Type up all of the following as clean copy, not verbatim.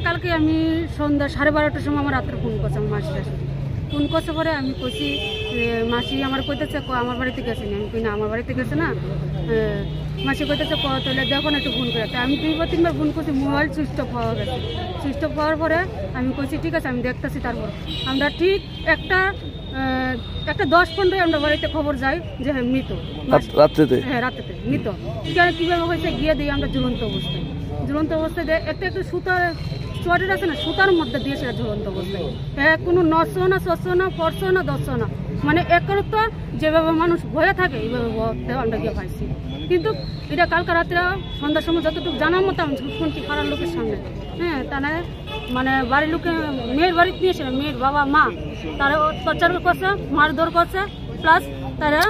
কালকে আমি সন্ধ্যা 12:30টার সময় আমার রাত্রে ফোন করছে আমার মাসি শাশুড়ি। ফোন করছে পরে আমি কইছি মাসি আমার কইতেছে আমার বাড়িতে গেছে না। আমি কই না আমার বাড়িতে গেছে না। মাসি কইতেছে তাহলে দেখো না একটু ফোন করে। তাই আমি 2-3বার ফোন করছি, মোবাইল সুইচ অফ হওয়া গেছে। সুইচ অফ হওয়ার পরে আমি কইছি ঠিক আছে আমি দেখতেছি। তারপর আমরা ঠিক একটা 10-15 আমরা বাড়িতে খবর যাই যে হ্যাঁ মৃত রাত্রেতে। হ্যাঁ রাত্রেতে মৃত। কীভাবে হয়েছে গিয়ে দিই আমরা ঝুলন্ত অবস্থায় একটা সুতার সোয়াটার আছে না, সুতার মধ্যে দিয়ে সেটা ঝুলন্ত অবস্থায়। হ্যাঁ কোনো নশো না, 600 না, 400 না, 10 না, মানে একরত্ব যেভাবে মানুষ ভয়ে থাকে এইভাবে আমরা গিয়ে পাইছি। কিন্তু এটা কালকে রাত্রে সন্ধ্যার সময় যতটুকু জানার মতো আমি শুনছি পাড়ার লোকের সামনে। হ্যাঁ তারা মানে বাড়ির লোকে মেয়ের বাড়িতে নিয়েছিল, মেয়ের বাবা মা তারা অত্যাচার করছে, মারধর করছে, প্লাস তারা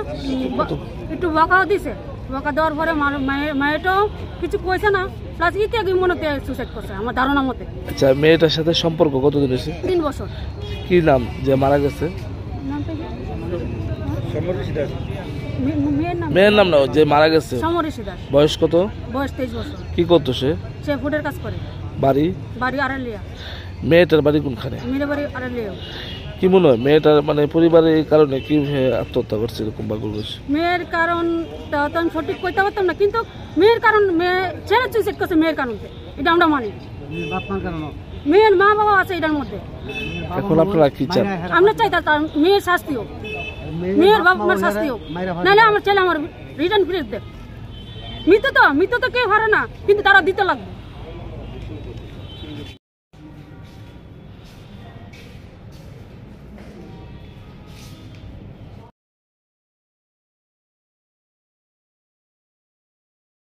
একটু বকাও দিছে। বকা দেওয়ার পরে মেয়েটাও কিছু কইছে না, প্লাস ইত্যাদি মনে সুসাইড করছে আমার ধারণা মতে। আচ্ছা মেয়েটার সাথে সম্পর্ক কতদিন হয়েছে? 3 বছর। কি নাম যে মারা গেছে? মেয়ের নাম না যে মারা গেছে? সমরেশ দাস। বয়স কত? বয়স 23 বছর। কি করতো সে? সে ফুডের কাজ করে। বাড়ি আড়ালিয়া। মেয়েটার বাড়ি কোনখানে? মেয়ের বাড়ি আড়ালিয়া। কি মনে হয় মেয়েটার মানে পরিবারের এই কারণে কি আত্মহত্যা করছে এরকম বা করছে? মেয়ের কারণ তো আমি সঠিক কইতে পারতাম না, কিন্তু মেয়ের কারণ মেয়ে ছেলে সুইসাইড করছে মেয়ের কারণে, এটা আমরা মানি। মেয়ের মা বাবা আছে এটার মধ্যে। এখন আপনারা কি চান? আমরা চাই তার মেয়ের শাস্তি হোক, মেয়ের বাবা মার শাস্তি হোক, নাহলে আমার ছেলে আমার রিটার্ন ফিরে দেখ। মৃত তো কেউ হারে না, কিন্তু তারা দিতে লাগবে।